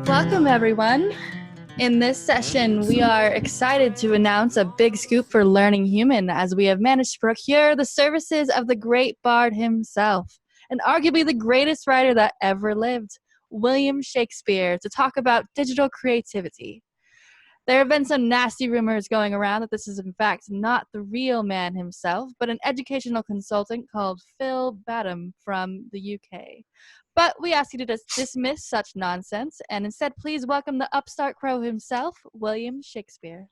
Welcome, everyone. In this session, we are excited to announce a big scoop for Learning Human, as we have managed to procure the services of the great bard himself, and arguably the greatest writer that ever lived, William Shakespeare, to talk about digital creativity. There have been some nasty rumors going around that this is in fact not the real man himself, but an educational consultant called Phil Badham from the UK. But we ask you to dismiss such nonsense and instead please welcome the upstart crow himself, William Shakespeare.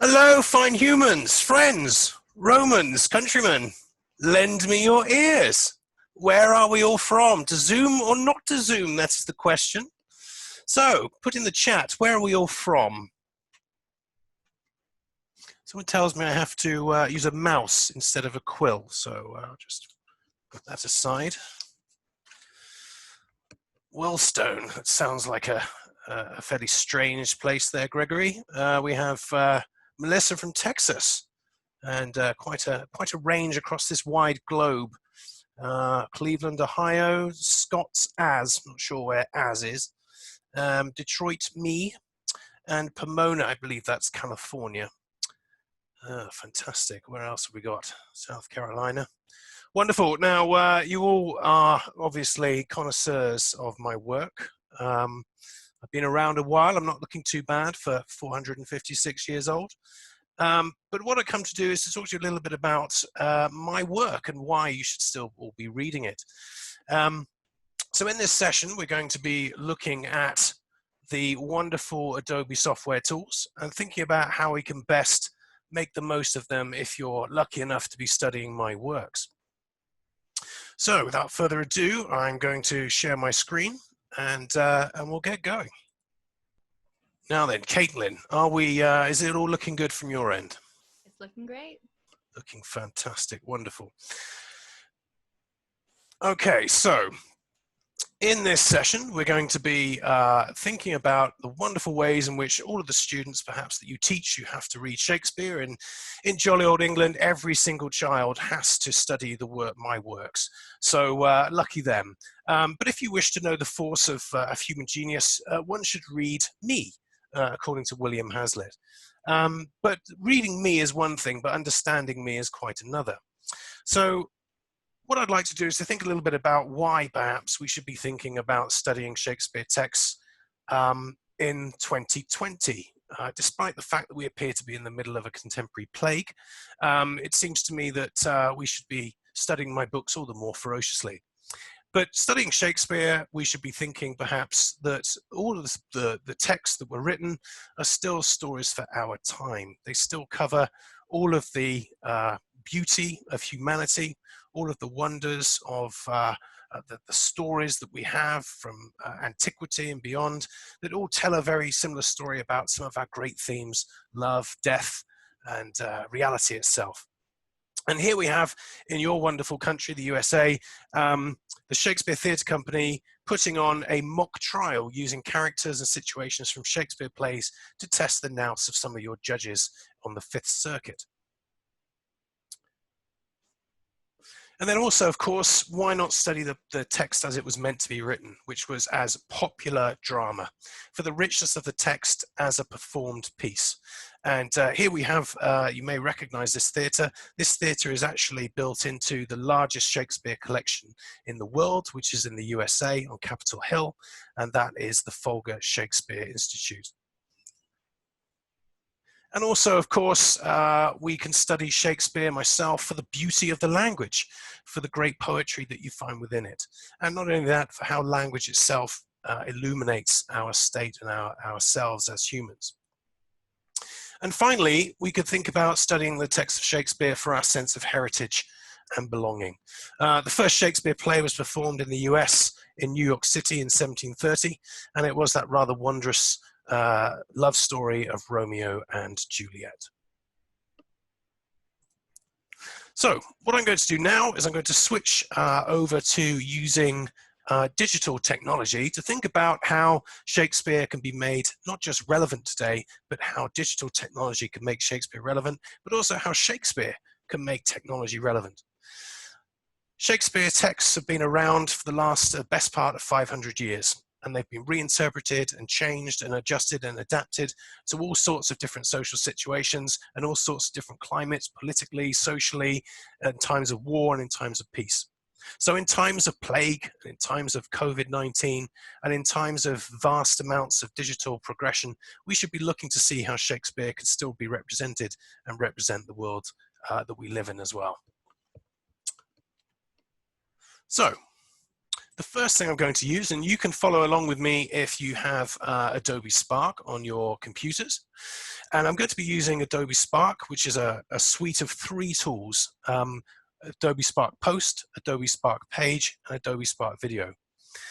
Hello, fine humans, friends, Romans, countrymen. Lend me your ears. Where are we all from? To Zoom or not to Zoom? That's the question. So, put in the chat, where are we all from? Someone tells me I have to use a mouse instead of a quill, so I'll just put that aside. Wellstone, that sounds like a fairly strange place there, Gregory. We have Melissa from Texas, and quite a range across this wide globe. Cleveland, Ohio, Scott's As, not sure where As is. Detroit, me, and Pomona, I believe that's California. Fantastic. Where else have we got? South Carolina. Wonderful. Now, you all are obviously connoisseurs of my work. I've been around a while. I'm not looking too bad for 456 years old. But what I come to do is to talk to you a little bit about my work and why you should still all be reading it. So in this session, we're going to be looking at the wonderful Adobe software tools and thinking about how we can best make the most of them if you're lucky enough to be studying my works. So without further ado, I'm going to share my screen and we'll get going. Now then, Caitlin, is it all looking good from your end? It's looking great. Looking fantastic, wonderful. Okay, so in this session, we're going to be thinking about the wonderful ways in which all of the students, perhaps, that you teach, you have to read Shakespeare. And in jolly old England, every single child has to study my works. So lucky them. But if you wish to know the force of human genius, one should read me, according to William Hazlitt. But reading me is one thing, but understanding me is quite another. So what I'd like to do is to think a little bit about why perhaps we should be thinking about studying Shakespeare texts in 2020. Despite the fact that we appear to be in the middle of a contemporary plague, it seems to me that we should be studying my books all the more ferociously. But studying Shakespeare, we should be thinking perhaps that all of the texts that were written are still stories for our time. They still cover all of the beauty of humanity, all of the wonders of the stories that we have from antiquity and beyond, that all tell a very similar story about some of our great themes: love, death, and reality itself. And here we have, in your wonderful country, the USA, the Shakespeare Theatre Company putting on a mock trial using characters and situations from Shakespeare plays to test the nous of some of your judges on the Fifth Circuit. And then also, of course, why not study the text as it was meant to be written, which was as popular drama, for the richness of the text as a performed piece. And here we have, you may recognize this theatre. This theatre is actually built into the largest Shakespeare collection in the world, which is in the USA on Capitol Hill, and that is the Folger Shakespeare Institute. And also, of course, we can study Shakespeare myself for the beauty of the language, for the great poetry that you find within it. And not only that, for how language itself illuminates our state and ourselves as humans. And finally, we could think about studying the text of Shakespeare for our sense of heritage and belonging. The first Shakespeare play was performed in the US in New York City in 1730, and it was that rather wondrous love story of Romeo and Juliet. So what I'm going to do now is I'm going to switch over to using digital technology to think about how Shakespeare can be made not just relevant today, but how digital technology can make Shakespeare relevant, but also how Shakespeare can make technology relevant. Shakespeare texts have been around for the last best part of 500 years, and they've been reinterpreted and changed and adjusted and adapted to all sorts of different social situations and all sorts of different climates, politically, socially, in times of war and in times of peace. So in times of plague, in times of COVID-19, and in times of vast amounts of digital progression, we should be looking to see how Shakespeare could still be represented and represent the world that we live in as well. So the first thing I'm going to use, and you can follow along with me if you have Adobe Spark on your computers, and I'm going to be using Adobe Spark, which is a suite of 3 tools, Adobe Spark Post, Adobe Spark Page, and Adobe Spark Video.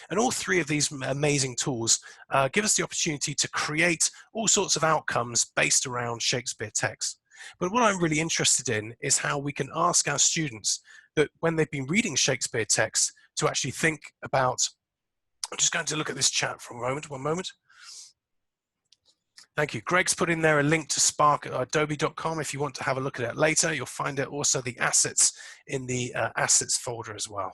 And all 3 of these amazing tools give us the opportunity to create all sorts of outcomes based around Shakespeare text. But what I'm really interested in is how we can ask our students that when they've been reading Shakespeare text to actually think about, I'm just going to look at this chat for a moment, one moment. Thank you. Greg's put in there a link to Spark at adobe.com. If you want to have a look at it later, you'll find it also the assets in the assets folder as well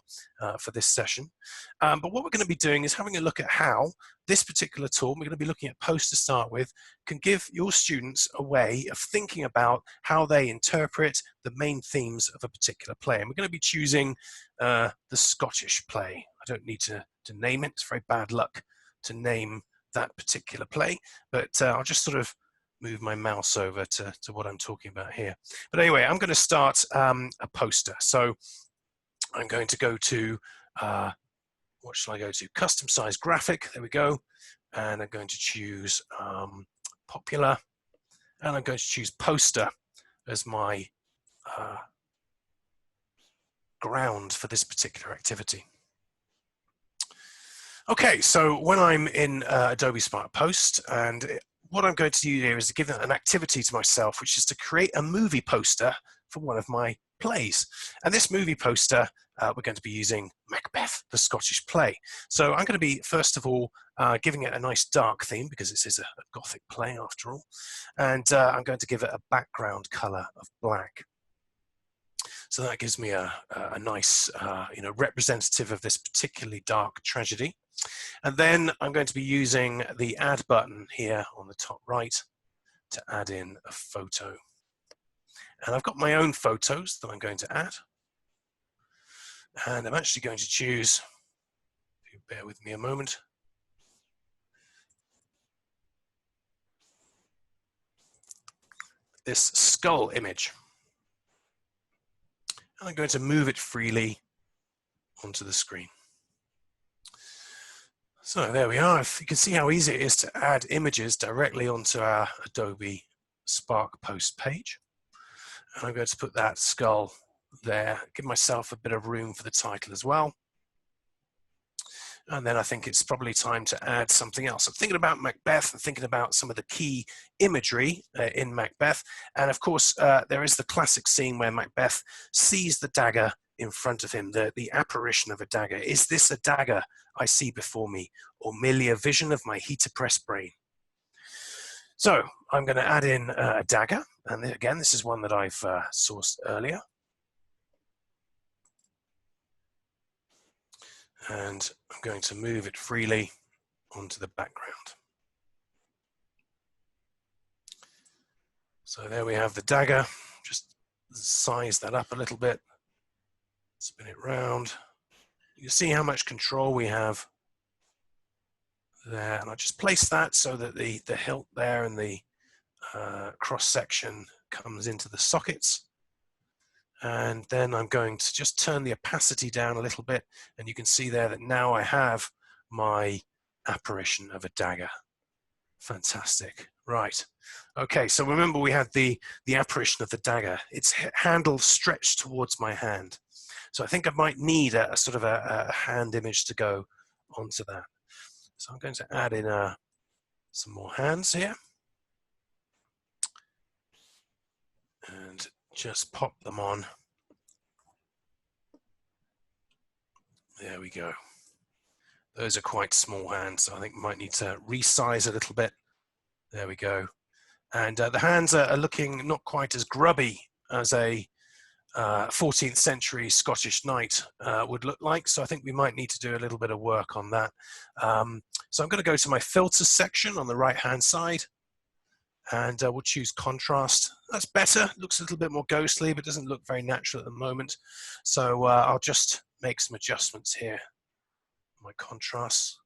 for this session. But what we're going to be doing is having a look at how this particular tool, we're going to be looking at Post to start with, can give your students a way of thinking about how they interpret the main themes of a particular play. And we're going to be choosing the Scottish play. I don't need to name it. It's very bad luck to name that particular play, but I'll just sort of move my mouse over to what I'm talking about here. But anyway, I'm going to start a poster. So I'm going to go to, what shall I go to? Custom size graphic, there we go. And I'm going to choose popular, and I'm going to choose poster as my ground for this particular activity. Okay, so when I'm in Adobe Spark Post, and what I'm going to do here is to give an activity to myself, which is to create a movie poster for one of my plays. And this movie poster, we're going to be using Macbeth, the Scottish play. So I'm going to be, first of all, giving it a nice dark theme, because this is a Gothic play after all. And I'm going to give it a background color of black. So that gives me a nice, representative of this particularly dark tragedy. And then I'm going to be using the add button here on the top right to add in a photo. And I've got my own photos that I'm going to add. And I'm actually going to choose, if you bear with me a moment, this skull image. And I'm going to move it freely onto the screen. So there we are. If you can see how easy it is to add images directly onto our Adobe Spark Post page. And I'm going to put that skull there, give myself a bit of room for the title as well. And then I think it's probably time to add something else. I'm thinking about Macbeth and thinking about some of the key imagery in Macbeth. And of course, there is the classic scene where Macbeth sees the dagger in front of him, the apparition of a dagger. Is this a dagger I see before me, or merely a vision of my heat-oppressed brain? So I'm going to add in a dagger. And again, this is one that I've sourced earlier. And I'm going to move it freely onto the background. So there we have the dagger. Just size that up a little bit, spin it round. You can see how much control we have there. And I just place that so that the hilt there and the cross section comes into the sockets. And then I'm going to just turn the opacity down a little bit, and you can see there that now I have my apparition of a dagger. Fantastic. Right. Okay, so remember we had the apparition of the dagger. Its handle stretched towards my hand. So I think I might need a sort of a hand image to go onto that. So I'm going to add in some more hands here. And just pop them on. There we go. Those are quite small hands, so I think we might need to resize a little bit. There we go. And the hands are looking not quite as grubby as a 14th century Scottish knight would look like. So I think we might need to do a little bit of work on that. So I'm going to go to my filters section on the right hand side, and we'll choose contrast. That's better. Looks a little bit more ghostly, but doesn't look very natural at the moment. So I'll just make some adjustments here. My contrast.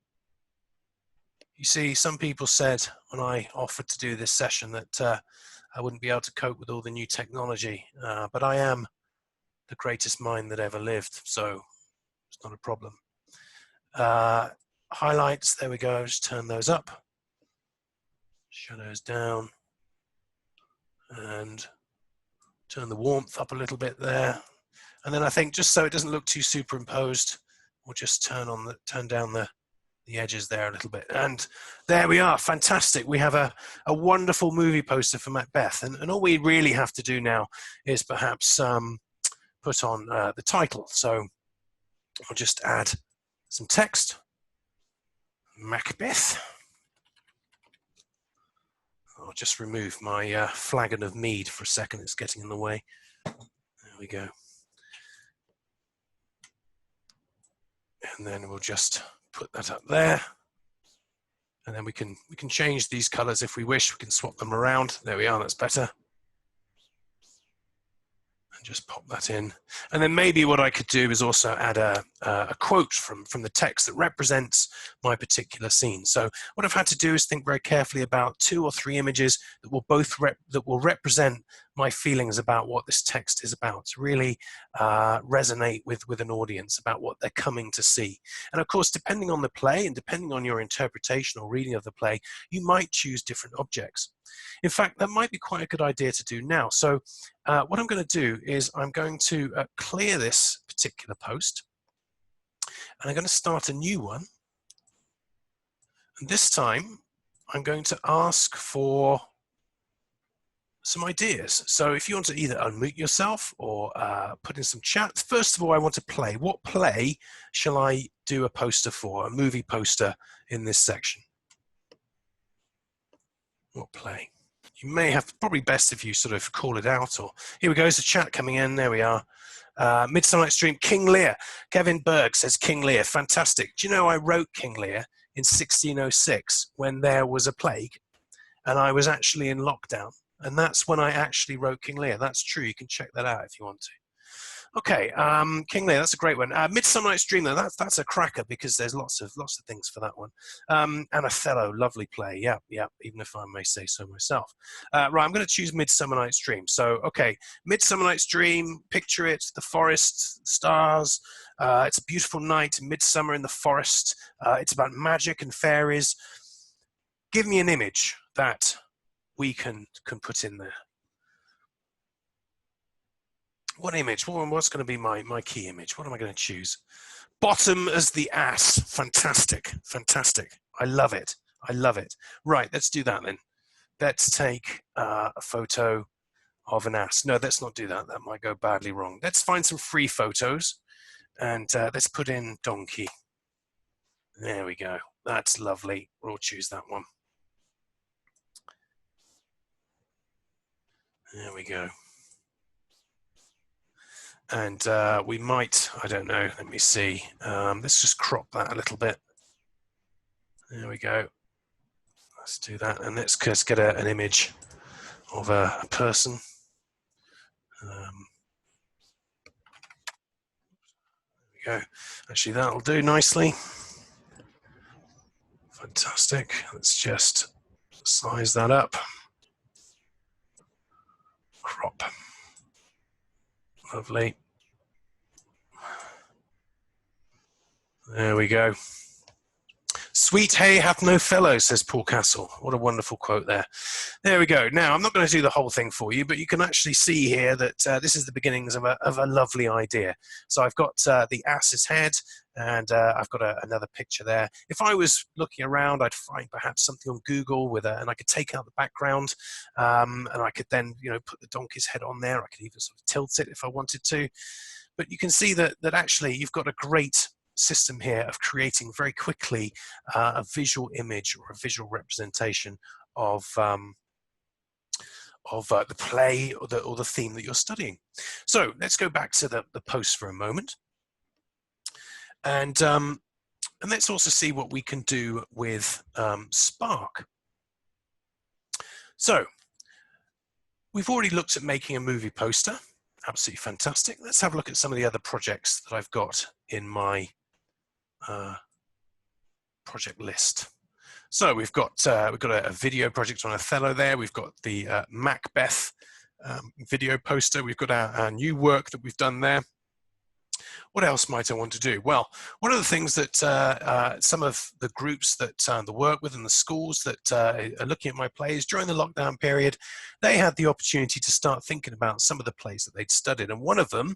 You see, some people said when I offered to do this session that I wouldn't be able to cope with all the new technology, but I am the greatest mind that ever lived, so it's not a problem. Highlights, there we go, just turn those up. Shadows down, and turn the warmth up a little bit there. And then I think just so it doesn't look too superimposed, we'll just turn down the edges there a little bit. And there we are, fantastic. We have a wonderful movie poster for Macbeth. And all we really have to do now is perhaps put on the title. So I'll just add some text. Macbeth. I'll just remove my flagon of mead for a second. It's getting in the way. There we go. And then we'll just put that up there. And then we can change these colors if we wish. We can swap them around. There we are, that's better. And just pop that in. And then maybe what I could do is also add a quote from the text that represents my particular scene. So what I've had to do is think very carefully about 2 or 3 images that will represent my feelings about what this text is about, to really resonate with an audience about what they're coming to see. And of course, depending on the play and depending on your interpretation or reading of the play, you might choose different objects. In fact, that might be quite a good idea to do now. So what I'm going to do is I'm going to clear this particular post, and I'm going to start a new one. And this time, I'm going to ask for some ideas. So if you want to either unmute yourself or put in some chat, first of all, I want to play. What play shall I do a poster for, a movie poster in this section? What play? You may have, probably best if you sort of call it out, or here we go, there's a chat coming in, there we are. Midsummer Night's Dream, King Lear. Kevin Berg says King Lear, fantastic. Do you know I wrote King Lear in 1606 when there was a plague and I was actually in lockdown? And that's when I actually wrote King Lear. That's true. You can check that out if you want to. Okay, King Lear, that's a great one. Midsummer Night's Dream, though, that's a cracker because there's lots of things for that one. And Othello, lovely play. Yeah, even if I may say so myself. Right, I'm going to choose Midsummer Night's Dream. So, okay, Midsummer Night's Dream, picture it, the forest, stars. It's a beautiful night, midsummer in the forest. It's about magic and fairies. Give me an image that we can put in there. What image? What's going to be my key image? What am I going to choose? Bottom as the ass. Fantastic, fantastic. I love it. I love it. Right, let's do that then. Let's take a photo of an ass. No, let's not do that. That might go badly wrong. Let's find some free photos, and let's put in donkey. There we go. That's lovely. We'll choose that one. There we go. And we might, I don't know, let me see. Let's just crop that a little bit. There we go. Let's do that. And let's just get an image of a person. There we go. Actually, that'll do nicely. Fantastic. Let's just size that up. Crop. Lovely. There we go. Sweet hay hath no fellow, says Paul Castle. What a wonderful quote there. There we go. Now, I'm not going to do the whole thing for you, but you can actually see here that this is the beginnings of a lovely idea. So I've got the ass's head, and I've got another picture there. If I was looking around, I'd find perhaps something on Google and I could take out the background, and I could then, put the donkey's head on there. I could even sort of tilt it if I wanted to. But you can see that actually you've got a great system here of creating very quickly a visual image or a visual representation of the play or the theme that you're studying. So let's go back to the post for a moment. And let's also see what we can do with Spark. So we've already looked at making a movie poster. Absolutely fantastic. Let's have a look at some of the other projects that I've got in my project list. So we've got a video project on Othello there. We've got the Macbeth video poster. We've got our new work that we've done there. What else might I want to do? Well, one of the things that some of the groups that I work with in the schools that are looking at my plays during the lockdown period, they had the opportunity to start thinking about some of the plays that they'd studied. And one of them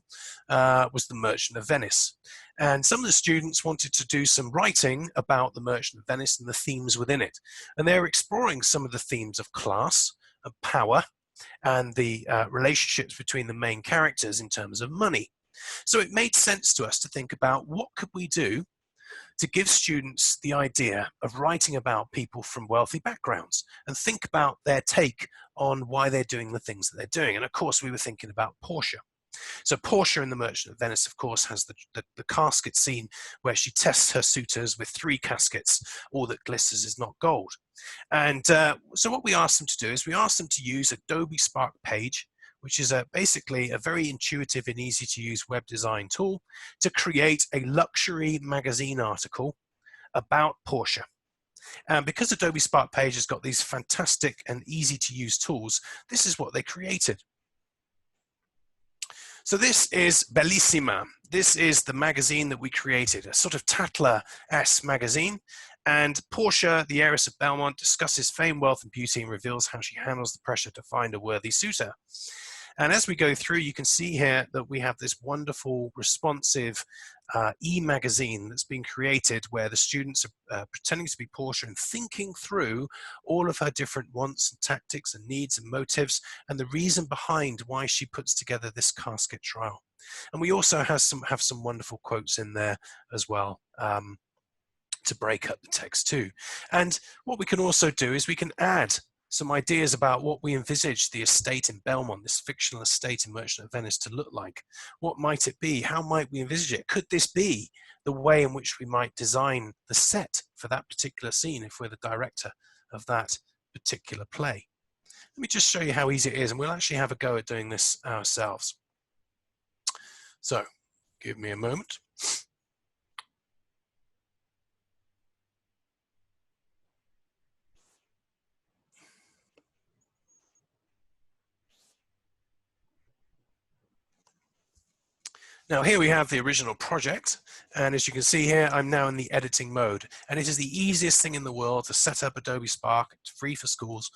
was The Merchant of Venice. And some of the students wanted to do some writing about The Merchant of Venice and the themes within it. And they're exploring some of the themes of class and power and the relationships between the main characters in terms of money. So it made sense to us to think about what could we do to give students the idea of writing about people from wealthy backgrounds and think about their take on why they're doing the things that they're doing. And of course, we were thinking about Portia. So Portia in The Merchant of Venice, of course, has the casket scene where she tests her suitors with 3 caskets. All that glisters is not gold. And so what we asked them to do is we asked them to use Adobe Spark Page, which is basically a very intuitive and easy to use web design tool, to create a luxury magazine article about Portia. And because Adobe Spark Page has got these fantastic and easy to use tools, this is what they created. So this is Bellissima. This is the magazine that we created, a sort of Tatler-esque magazine. And Portia, the heiress of Belmont, discusses fame, wealth, and beauty and reveals how she handles the pressure to find a worthy suitor. And as we go through, you can see here that we have this wonderful, responsive e-magazine that's been created where the students are pretending to be Portia and thinking through all of her different wants and tactics and needs and motives and the reason behind why she puts together this casket trial. And we also have some wonderful quotes in there as well to break up the text too. And what we can also do is we can add some ideas about what we envisage the estate in Belmont, this fictional estate in Merchant of Venice, to look like. What might it be? How might we envisage it? Could this be the way in which we might design the set for that particular scene if we're the director of that particular play? Let me just show you how easy it is, and we'll actually have a go at doing this ourselves. So, give me a moment. Now here we have the original project, and as you can see here, I'm now in the editing mode, and it is the easiest thing in the world to set up Adobe Spark. It's free for schools,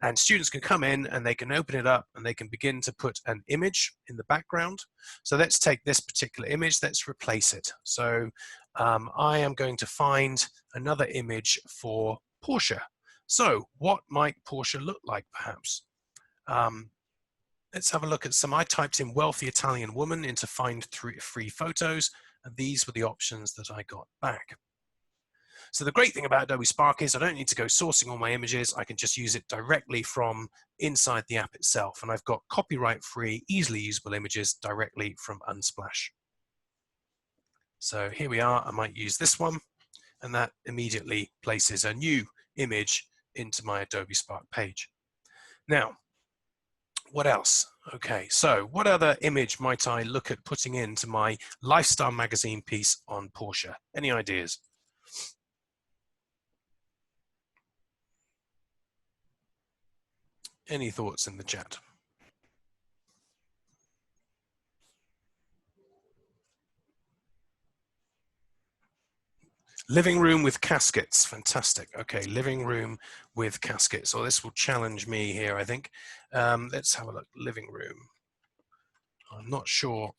and students can come in and they can open it up and they can begin to put an image in the background. So let's take this particular image, let's replace it. So I am going to find another image for Portia. So what might Portia look like perhaps? Let's have a look at some. I typed in wealthy Italian woman into find free photos, and these were the options that I got back. So the great thing about Adobe Spark is I don't need to go sourcing all my images. I can just use it directly from inside the app itself, and I've got copyright-free, easily usable images directly from Unsplash. So here we are. I might use this one, and that immediately places a new image into my Adobe Spark page. Now, what else? Okay, so what other image might I look at putting into my lifestyle magazine piece on Portia? Any ideas? Any thoughts in the chat? Living room with caskets, fantastic. Okay, living room with caskets. So this will challenge me here, I think. Let's have a look, living room. I'm not sure.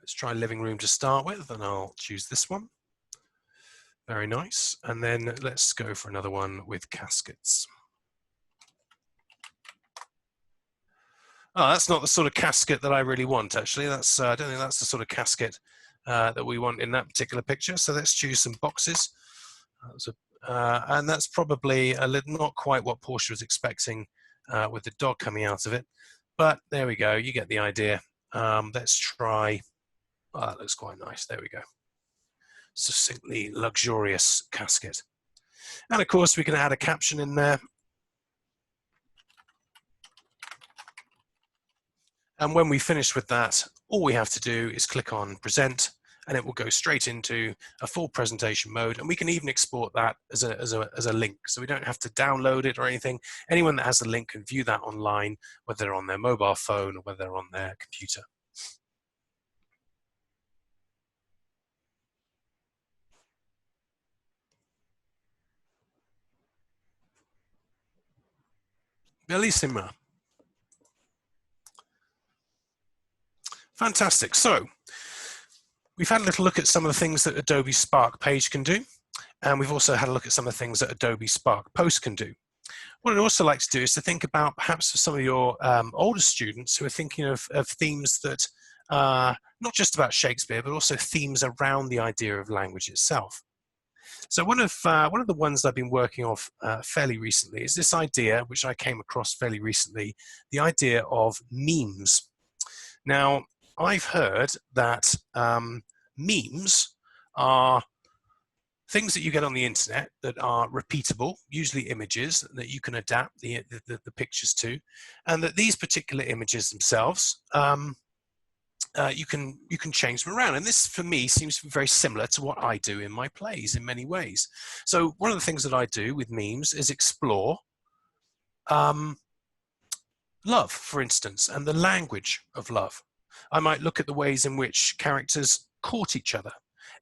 Let's try living room to start with, and I'll choose this one. Very nice. And then let's go for another one with caskets. Oh, that's not the sort of casket that I really want, actually. That's I don't think that's the sort of casket that we want in that particular picture. So let's choose some boxes. That's And that's probably not quite what Portia was expecting with the dog coming out of it. But there we go, you get the idea. Let's try, oh, that looks quite nice, there we go. Succinctly luxurious casket. And of course we can add a caption in there. And when we finish with that, all we have to do is click on present, and it will go straight into a full presentation mode. And we can even export that as a link. So we don't have to download it or anything. Anyone that has the link can view that online, whether they're on their mobile phone or whether they're on their computer. Bellissima. Fantastic. So we've had a little look at some of the things that Adobe Spark Page can do. And we've also had a look at some of the things that Adobe Spark Post can do. What I'd also like to do is to think about, perhaps for some of your older students who are thinking of themes that are not just about Shakespeare, but also themes around the idea of language itself. So one of the ones I've been working off fairly recently is this idea, which I came across fairly recently, the idea of memes. Now, I've heard that memes are things that you get on the internet that are repeatable, usually images that you can adapt the pictures to, and that these particular images themselves, you can change them around. And this, for me, seems to be very similar to what I do in my plays in many ways. So one of the things that I do with memes is explore love, for instance, and the language of love. I might look at the ways in which characters court each other,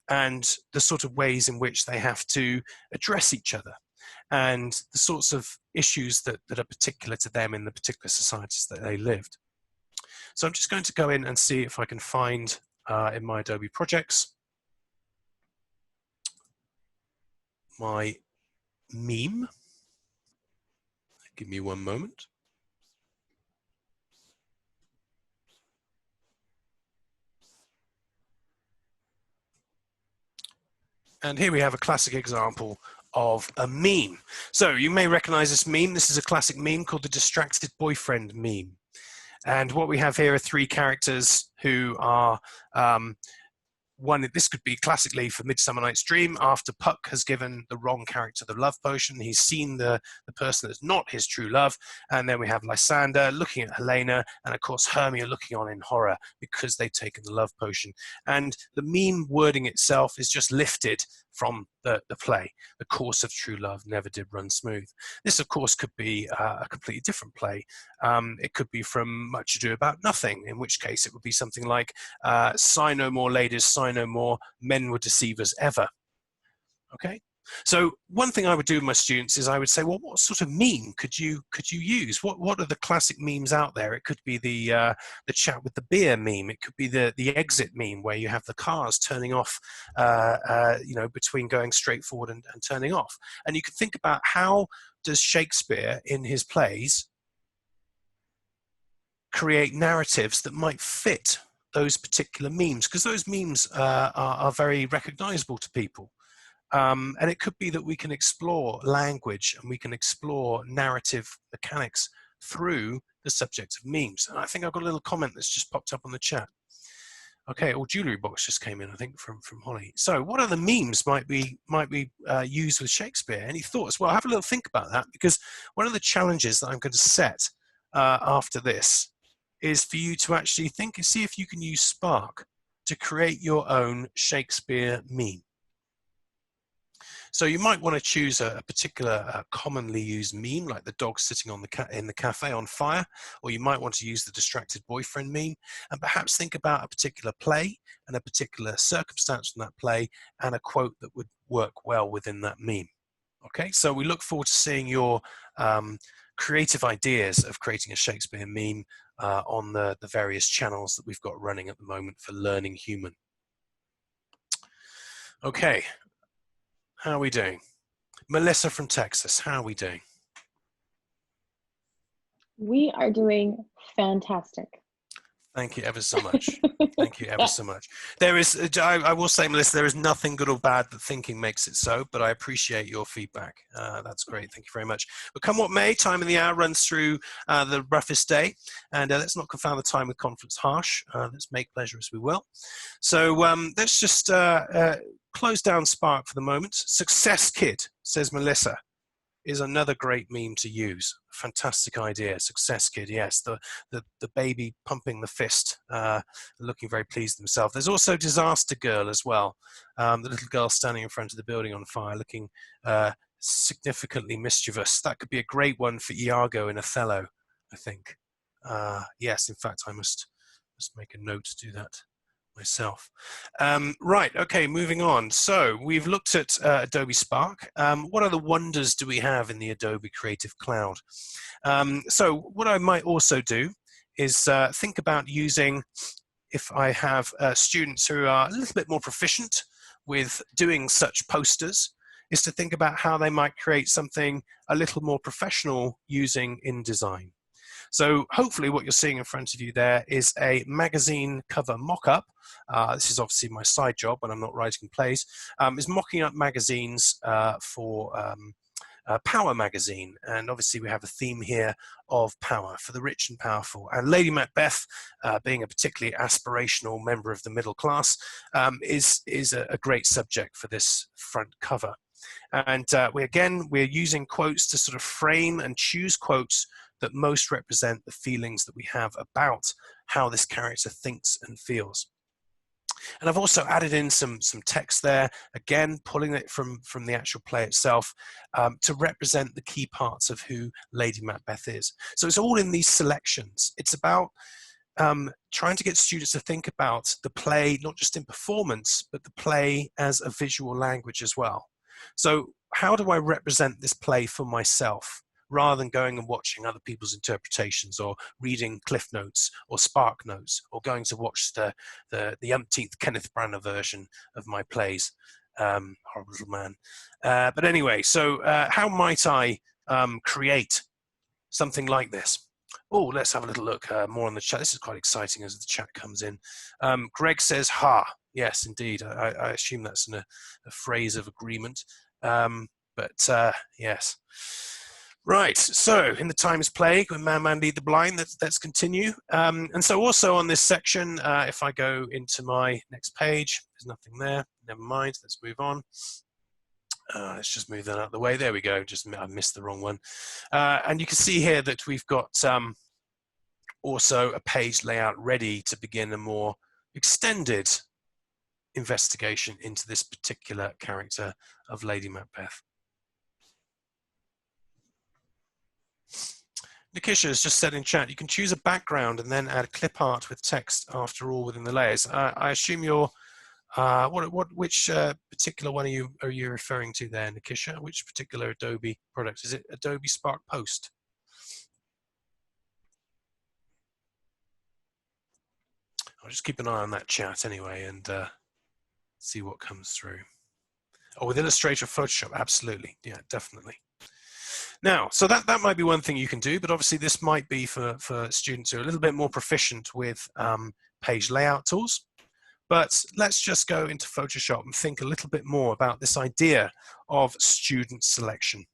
and the sort of ways in which they have to address each other, and the sorts of issues that are particular to them in the particular societies that they lived. So I'm just going to go in and see if I can find in my Adobe projects my meme. Give me one moment. And here we have a classic example of a meme. So you may recognize this meme. This is a classic meme called the distracted boyfriend meme. And what we have here are three characters who are one. This could be classically for Midsummer Night's Dream. After Puck has given the wrong character the love potion, he's seen the person that's not his true love. And then we have Lysander looking at Helena, and of course Hermia looking on in horror because they've taken the love potion. And the meme wording itself is just lifted from the play. The course of true love never did run smooth. This, of course, could be a completely different play. It could be from Much Ado About Nothing, in which case it would be something like, sigh no more, ladies, sigh no more, men were deceivers ever. Okay? So one thing I would do with my students is I would say, well, what sort of meme could you use? What are the classic memes out there? It could be the chat with the beer meme. It could be the exit meme, where you have the cars turning off, between going straight forward and turning off. And you can think about, how does Shakespeare in his plays create narratives that might fit those particular memes? Because those memes are very recognizable to people. And it could be that we can explore language and we can explore narrative mechanics through the subject of memes. And I think I've got a little comment that's just popped up on the chat. Okay, or jewelry box just came in, I think, from Holly. So what other memes might we use with Shakespeare? Any thoughts? Well, have a little think about that, because one of the challenges that I'm going to set after this is for you to actually think and see if you can use Spark to create your own Shakespeare meme. So you might want to choose a particular commonly used meme, like the dog sitting on in the cafe on fire, or you might want to use the distracted boyfriend meme, and perhaps think about a particular play and a particular circumstance from that play and a quote that would work well within that meme. Okay, so we look forward to seeing your creative ideas of creating a Shakespeare meme on the various channels that we've got running at the moment for Learning Human. Okay. How are we doing? Melissa from Texas, how are we doing? We are doing fantastic. Thank you ever so much. Thank you ever so much. There is, I will say, Melissa, there is nothing good or bad that thinking makes it so, but I appreciate your feedback. That's great. Thank you very much. But come what may, time in the hour runs through the roughest day, and let's not confound the time with conference harsh. Let's make pleasure as we will. So let's just close down Spark for the moment. Success Kid, says Melissa, is another great meme to use. Fantastic idea. Success Kid, yes. The baby pumping the fist, looking very pleased with himself. There's also Disaster Girl as well. The little girl standing in front of the building on fire, looking significantly mischievous. That could be a great one for Iago in Othello, I think. Yes, in fact, I must make a note to do that myself. Right, okay, moving on. So we've looked at Adobe Spark. What other wonders do we have in the Adobe Creative Cloud? So what I might also do is think about using, if I have students who are a little bit more proficient with doing such posters, is to think about how they might create something a little more professional using InDesign. So hopefully what you're seeing in front of you there is a magazine cover mock-up. This is obviously my side job when I'm not writing plays, is mocking up magazines for Power magazine. And obviously we have a theme here of power for the rich and powerful. And Lady Macbeth, being a particularly aspirational member of the middle class, is a great subject for this front cover. And we're using quotes to sort of frame and choose quotes that most represent the feelings that we have about how this character thinks and feels. And I've also added in some text there, again, pulling it from the actual play itself to represent the key parts of who Lady Macbeth is. So it's all in these selections. It's about trying to get students to think about the play, not just in performance, but the play as a visual language as well. So how do I represent this play for myself, rather than going and watching other people's interpretations or reading Cliff Notes or Spark Notes or going to watch the umpteenth Kenneth Branagh version of my plays. Horrible little man. But anyway, so how might I create something like this? Oh, let's have a little look more on the chat. This is quite exciting as the chat comes in. Greg says, ha. Yes, indeed. I assume that's a phrase of agreement. But yes. Right, so in the Times Plague, when Man Lead the Blind, let's continue. And so also on this section, if I go into my next page, there's nothing there, never mind, let's move on. Let's just move that out of the way, there we go, I missed the wrong one. And you can see here that we've got also a page layout ready to begin a more extended investigation into this particular character of Lady Macbeth. Nikisha has just said in chat, you can choose a background and then add clip art with text after all within the layers. I assume you're, which particular one are you referring to there, Nikisha? Which particular Adobe product? Is it Adobe Spark Post? I'll just keep an eye on that chat anyway and see what comes through. Oh, with Illustrator, Photoshop, absolutely, yeah, definitely. Now, so that might be one thing you can do, but obviously this might be for students who are a little bit more proficient with page layout tools. But let's just go into Photoshop and think a little bit more about this idea of student selection.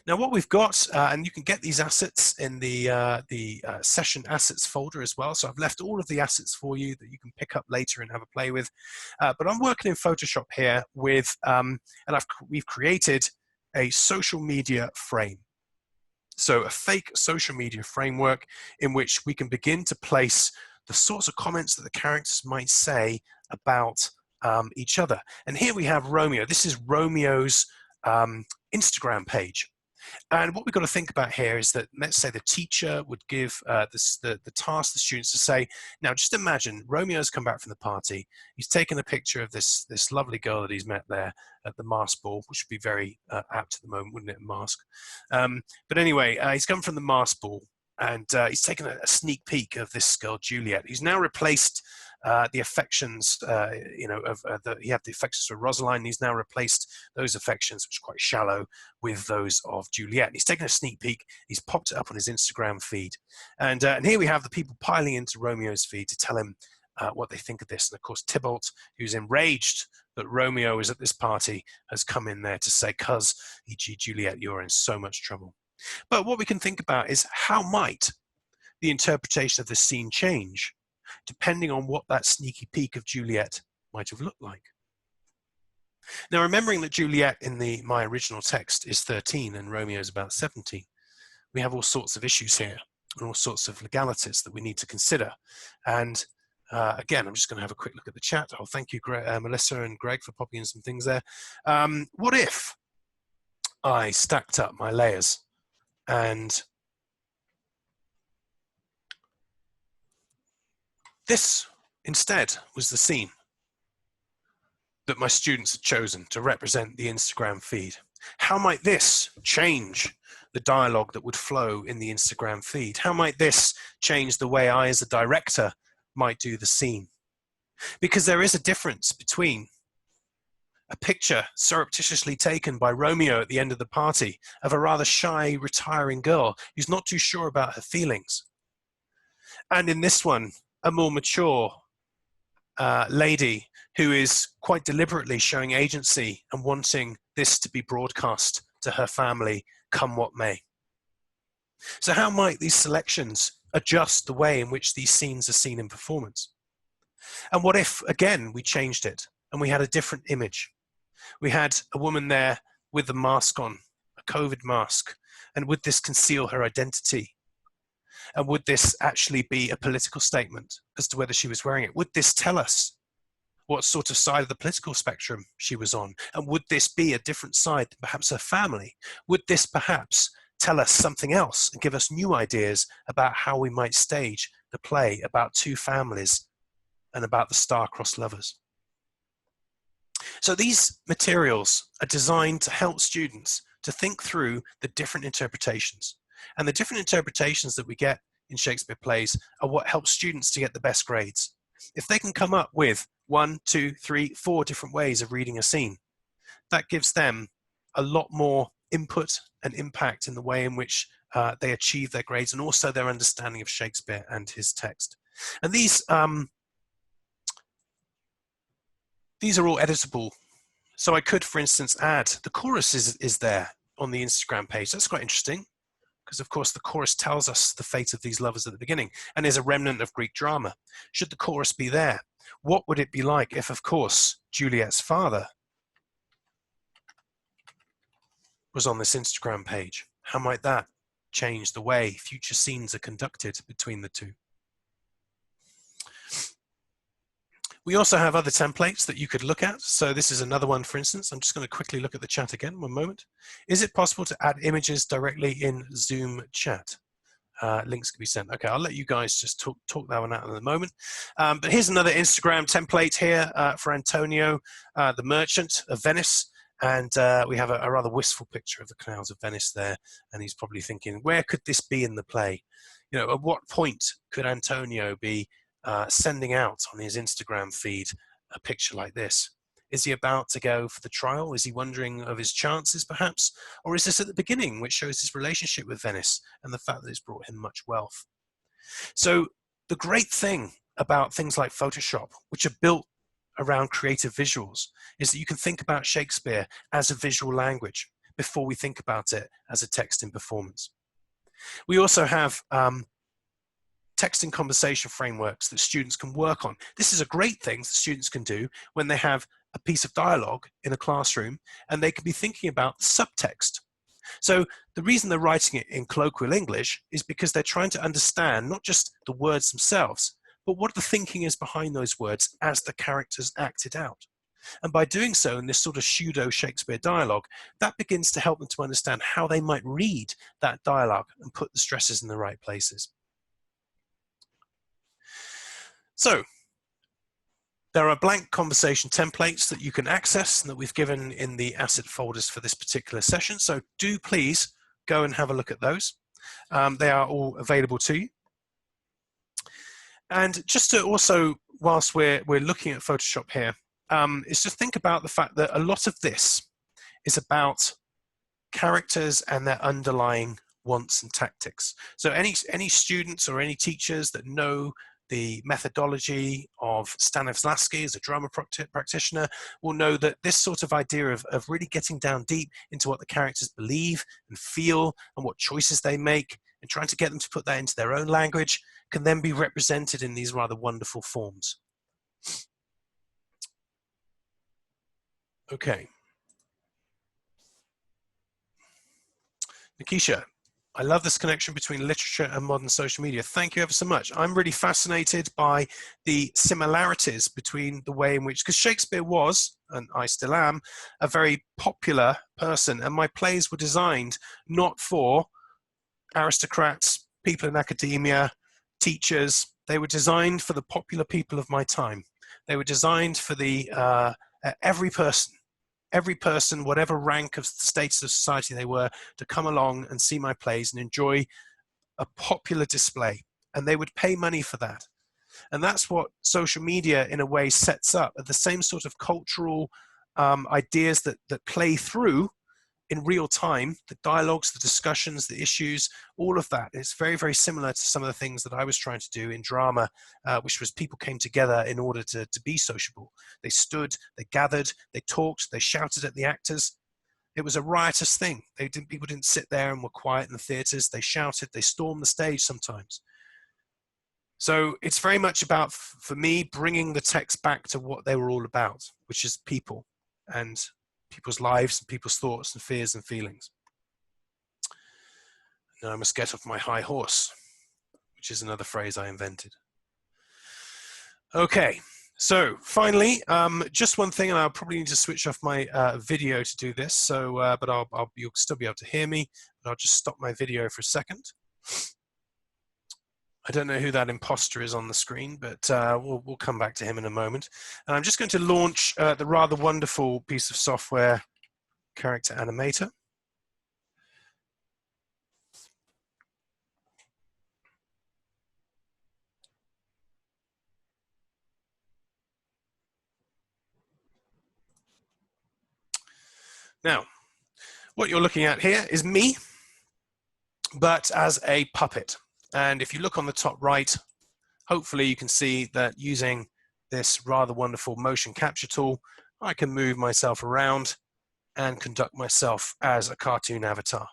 Now, what we've got, and you can get these assets in the session assets folder as well. So I've left all of the assets for you that you can pick up later and have a play with. But I'm working in Photoshop here with, and we've created a social media frame. So a fake social media framework in which we can begin to place the sorts of comments that the characters might say about each other. And here we have Romeo. This is Romeo's Instagram page. And what we've got to think about here is that, let's say the teacher would give the task to the students to say, now just imagine Romeo's come back from the party. He's taken a picture of this lovely girl that he's met there at the mask ball, which would be very apt at the moment, wouldn't it, mask? But anyway, he's come from the mask ball and he's taken a sneak peek of this girl, Juliet, who's now replaced the affections, he had the affections for Rosaline. He's now replaced those affections, which are quite shallow, with those of Juliet. And he's taken a sneak peek. He's popped it up on his Instagram feed. And here we have the people piling into Romeo's feed to tell him what they think of this. And of course, Tybalt, who's enraged that Romeo is at this party, has come in there to say, "Cuz, e.g. Juliet, you're in so much trouble." But what we can think about is how might the interpretation of this scene change depending on what that sneaky peek of Juliet might have looked like. Now, remembering that Juliet in my original text is 13 and Romeo is about 17, we have all sorts of issues here and all sorts of legalities that we need to consider. And again, I'm just going to have a quick look at the chat. Oh, thank you, Melissa and Greg, for popping in some things there. What if I stacked up my layers and this instead was the scene that my students had chosen to represent the Instagram feed? How might this change the dialogue that would flow in the Instagram feed? How might this change the way I, as a director, might do the scene? Because there is a difference between a picture surreptitiously taken by Romeo at the end of the party of a rather shy, retiring girl who's not too sure about her feelings, and in this one, a more mature lady who is quite deliberately showing agency and wanting this to be broadcast to her family, come what may. So how might these selections adjust the way in which these scenes are seen in performance? And what if, again, we changed it and we had a different image? We had a woman there with the mask on, a COVID mask, and would this conceal her identity? And would this actually be a political statement as to whether she was wearing it? Would this tell us what sort of side of the political spectrum she was on? And would this be a different side than perhaps her family? Would this perhaps tell us something else and give us new ideas about how we might stage the play about two families and about the star-crossed lovers? So these materials are designed to help students to think through the different interpretations. And the different interpretations that we get in Shakespeare plays are what helps students to get the best grades. If they can come up with 1, 2, 3, 4 different ways of reading a scene, that gives them a lot more input and impact in the way in which they achieve their grades, and also their understanding of Shakespeare and his text. And these are all editable. So I could, for instance, add the chorus is there on the Instagram page. That's quite interesting, because of course the chorus tells us the fate of these lovers at the beginning and is a remnant of Greek drama. Should the chorus be there? What would it be like if, of course, Juliet's father was on this Instagram page? How might that change the way future scenes are conducted between the two? We also have other templates that you could look at. So this is another one, for instance. I'm just going to quickly look at the chat again, one moment. Is it possible to add images directly in Zoom chat? Links can be sent. Okay, I'll let you guys just talk that one out in a moment. But here's another Instagram template here for Antonio, the merchant of Venice. And we have a rather wistful picture of the canals of Venice there. And he's probably thinking, where could this be in the play? You know, at what point could Antonio be sending out on his Instagram feed a picture like this? Is he about to go for the trial? Is he wondering of his chances, perhaps? Or is this at the beginning, which shows his relationship with Venice and the fact that it's brought him much wealth? So the great thing about things like Photoshop, which are built around creative visuals, is that you can think about Shakespeare as a visual language before we think about it as a text in performance. We also have text and conversation frameworks that students can work on. This is a great thing that students can do when they have a piece of dialogue in a classroom and they can be thinking about subtext. So the reason they're writing it in colloquial English is because they're trying to understand not just the words themselves, but what the thinking is behind those words as the characters act it out. And by doing so in this sort of pseudo-Shakespeare dialogue, that begins to help them to understand how they might read that dialogue and put the stresses in the right places. So there are blank conversation templates that you can access and that we've given in the asset folders for this particular session. So do please go and have a look at those. They are all available to you. And just to also whilst we're looking at Photoshop here, is to think about the fact that a lot of this is about characters and their underlying wants and tactics. So any students or any teachers that know the methodology of Stanislavski as a drama practitioner will know that this sort of idea of really getting down deep into what the characters believe and feel and what choices they make and trying to get them to put that into their own language can then be represented in these rather wonderful forms. Okay. Nikisha, I love this connection between literature and modern social media. Thank you ever so much. I'm really fascinated by the similarities between the way in which, because Shakespeare was, and I still am, a very popular person, and my plays were designed not for aristocrats, people in academia, teachers. They were designed for the popular people of my time. They were designed for the every person, whatever rank of status of society they were, to come along and see my plays and enjoy a popular display. And they would pay money for that. And that's what social media, in a way, sets up, the same sort of cultural ideas that play through in real time, the dialogues, the discussions, the issues, all of that. It's very, very similar to some of the things that I was trying to do in drama, which was people came together in order to be sociable. They stood, they gathered, they talked, they shouted at the actors. It was a riotous thing. People didn't sit there and were quiet in the theaters. They shouted, they stormed the stage sometimes. So it's very much about, for me, bringing the text back to what they were all about, which is people and people's lives and people's thoughts and fears and feelings. Now I must get off my high horse, which is another phrase I invented. Okay, so finally, just one thing, and I'll probably need to switch off my video to do this. So, but you'll still be able to hear me. But I'll just stop my video for a second. I don't know who that imposter is on the screen, but we'll come back to him in a moment. And I'm just going to launch the rather wonderful piece of software, Character Animator. Now, what you're looking at here is me, but as a puppet. And if you look on the top right, hopefully you can see that using this rather wonderful motion capture tool, I can move myself around and conduct myself as a cartoon avatar.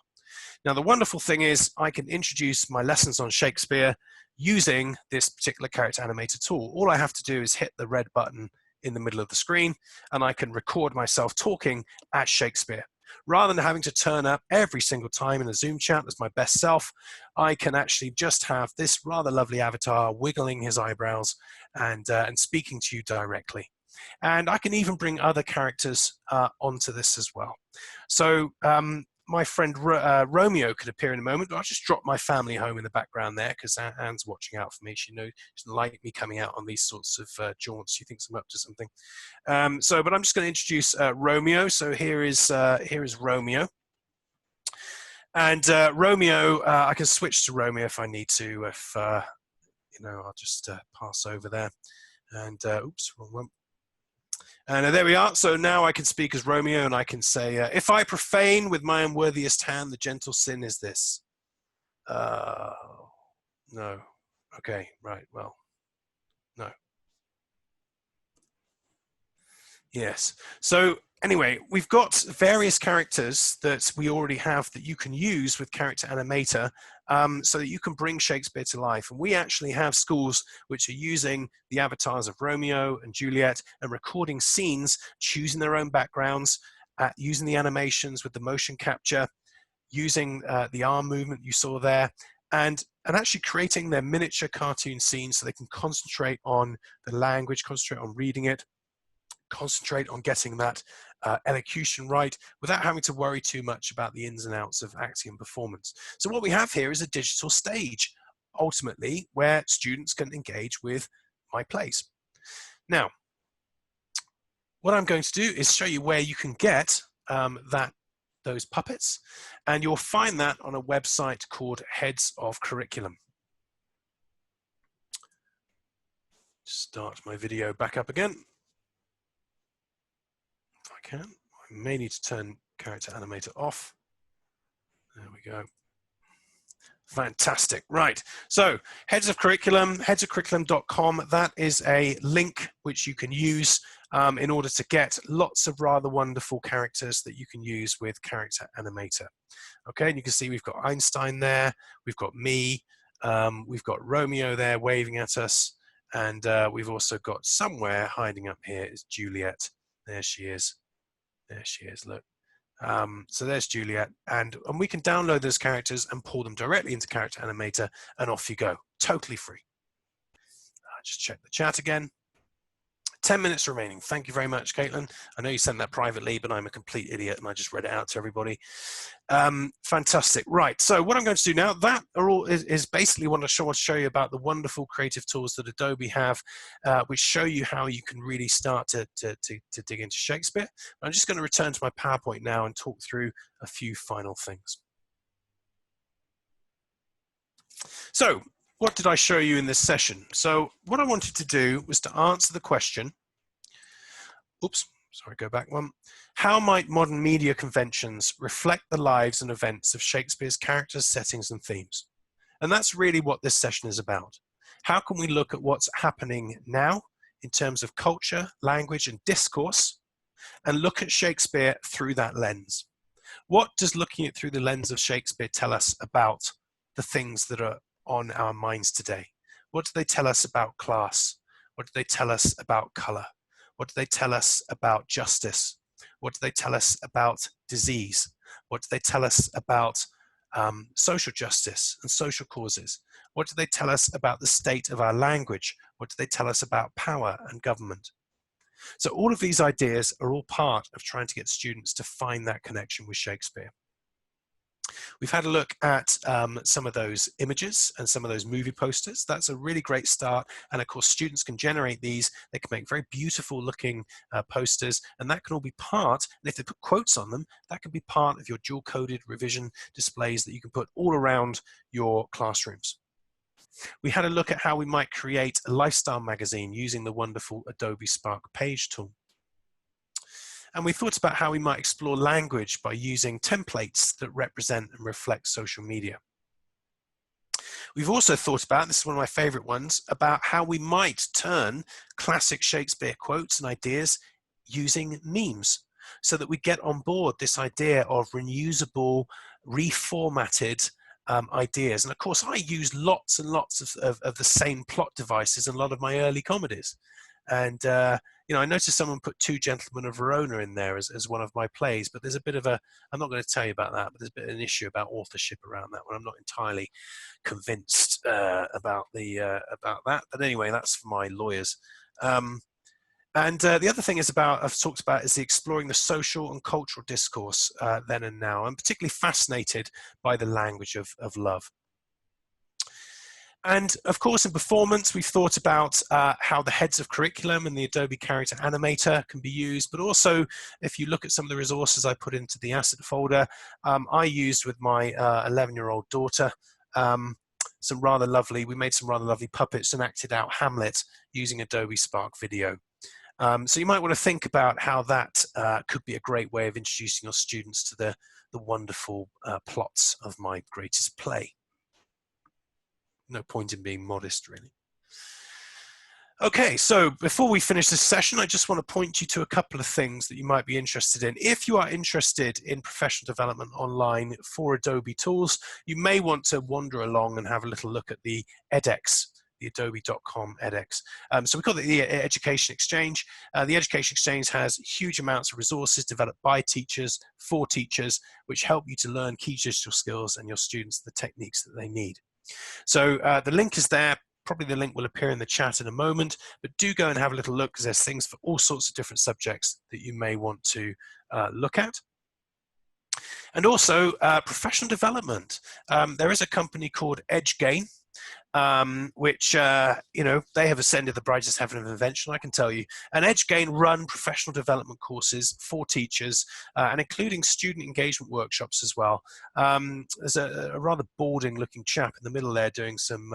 Now, the wonderful thing is I can introduce my lessons on Shakespeare using this particular character animator tool. All I have to do is hit the red button in the middle of the screen, and I can record myself talking as Shakespeare. Rather than having to turn up every single time in a Zoom chat as my best self, I can actually just have this rather lovely avatar wiggling his eyebrows and speaking to you directly. And I can even bring other characters onto this as well. So my friend Romeo could appear in a moment, but I'll just drop my family home in the background there because Anne's watching out for me. She knows she doesn't like me coming out on these sorts of jaunts. She thinks I'm up to something. But I'm just going to introduce Romeo. So here is Romeo. And Romeo, I can switch to Romeo if I need to. If I'll just pass over there. And oops, wrong one. And there we are. So now I can speak as Romeo, and I can say, if I profane with my unworthiest hand, the gentle sin is this. No. Okay, right, well, no. Yes. So anyway, we've got various characters that we already have that you can use with Character Animator so that you can bring Shakespeare to life. And we actually have schools which are using the avatars of Romeo and Juliet and recording scenes, choosing their own backgrounds, using the animations with the motion capture, using the arm movement you saw there, and actually creating their miniature cartoon scenes so they can concentrate on the language, concentrate on reading it, concentrate on getting that elocution right without having to worry too much about the ins and outs of acting and performance. So what we have here is a digital stage, ultimately, where students can engage with my plays. Now, what I'm going to do is show you where you can get those puppets, and you'll find that on a website called Heads of Curriculum. Start my video back up again. If I can. I may need to turn Character Animator off. There we go. Fantastic. Right. So heads of curriculum, headsofcurriculum.com, that is a link which you can use in order to get lots of rather wonderful characters that you can use with Character Animator. Okay, and you can see we've got Einstein there, we've got me, we've got Romeo there waving at us, and we've also got somewhere hiding up here is Juliet. There she is. There she is, look. So there's Juliet, and we can download those characters and pull them directly into Character Animator, and off you go, totally free. Just check the chat again. 10 minutes remaining. Thank you very much, Caitlin. I know you sent that privately, but I'm a complete idiot and I just read it out to everybody. Fantastic. Right. So what I'm going to do now, that is basically what I want to show you about the wonderful creative tools that Adobe have, which show you how you can really start to dig into Shakespeare. I'm just going to return to my PowerPoint now and talk through a few final things. So what did I show you in this session? So what I wanted to do was to answer the question, oops, sorry, go back one. How might modern media conventions reflect the lives and events of Shakespeare's characters, settings, and themes? And that's really what this session is about. How can we look at what's happening now in terms of culture, language, and discourse, and look at Shakespeare through that lens? What does looking at through the lens of Shakespeare tell us about the things that are on our minds today? What do they tell us about class? What do they tell us about color? What do they tell us about justice? What do they tell us about disease? What do they tell us about social justice and social causes? What do they tell us about the state of our language? What do they tell us about power and government? So all of these ideas are all part of trying to get students to find that connection with Shakespeare. We've had a look at some of those images and some of those movie posters. That's a really great start. And of course, students can generate these. They can make very beautiful looking posters, and that can all be part, and if they put quotes on them, that can be part of your dual coded revision displays that you can put all around your classrooms. We had a look at how we might create a lifestyle magazine using the wonderful Adobe Spark page tool. And we thought about how we might explore language by using templates that represent and reflect social media. We've also thought about, this is one of my favorite ones, about how we might turn classic Shakespeare quotes and ideas using memes, so that we get on board this idea of reusable, reformatted ideas. And of course, I use lots and lots of the same plot devices in a lot of my early comedies. And you know, I noticed someone put Two Gentlemen of Verona in there as one of my plays, but there's a bit of a, I'm not going to tell you about that, but there's a bit of an issue about authorship around that one. I'm not entirely convinced about that, but anyway, that's for my lawyers. And the other thing is I've talked about is the exploring the social and cultural discourse then and now. I'm particularly fascinated by the language of love. And of course, in performance, we've thought about how the heads of curriculum and the Adobe Character Animator can be used, but also if you look at some of the resources I put into the asset folder, I used with my 11-year-old daughter we made some rather lovely puppets and acted out Hamlet using Adobe Spark Video. So you might want to think about how that could be a great way of introducing your students to the wonderful plots of my greatest play. No point in being modest, really. Okay, so before we finish this session, I just want to point you to a couple of things that you might be interested in. If you are interested in professional development online for Adobe tools, you may want to wander along and have a little look at the edX, the adobe.com edX. So we call it the Education Exchange. The Education Exchange has huge amounts of resources developed by teachers, for teachers, which help you to learn key digital skills and your students the techniques that they need. So the link is there. Probably the link will appear in the chat in a moment, but do go and have a little look because there's things for all sorts of different subjects that you may want to look at. And also professional development. There is a company called EdgeGain, which, they have ascended the brightest heaven of invention, I can tell you. And EdgeGain run professional development courses for teachers, and including student engagement workshops as well. There's a rather balding looking chap in the middle there doing some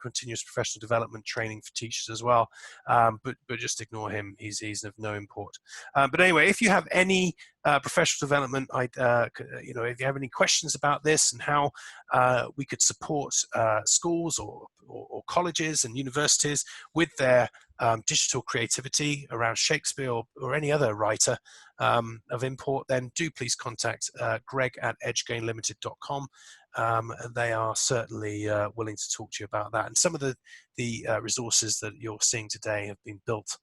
continuous professional development training for teachers as well. But just ignore him, he's of no import. But anyway, if you have any professional development, if you have any questions about this and how we could support schools or colleges and universities with their digital creativity around Shakespeare or any other writer of import, then do please contact Greg at edgegainlimited.com. They are certainly willing to talk to you about that. And some of the resources that you're seeing today have been built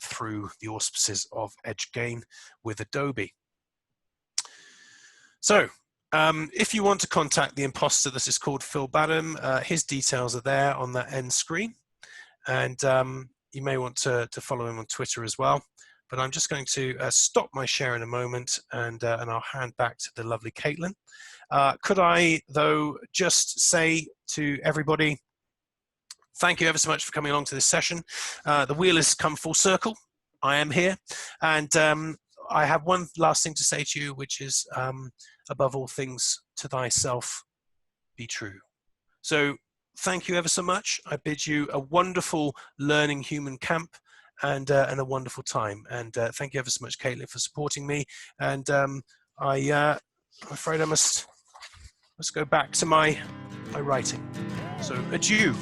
through the auspices of EdgeGain with Adobe. So, if you want to contact the imposter that is called Phil Badham, his details are there on that end screen. And you may want to follow him on Twitter as well. But I'm just going to stop my share in a moment, and I'll hand back to the lovely Caitlin. Could I, though, just say to everybody, thank you ever so much for coming along to this session. The wheel has come full circle. I am here. And I have one last thing to say to you, which is, above all things, to thyself be true. So thank you ever so much. I bid you a wonderful Learning Human camp and a wonderful time. And thank you ever so much, Caitlin, for supporting me. And I'm afraid I must go back to my writing. So adieu.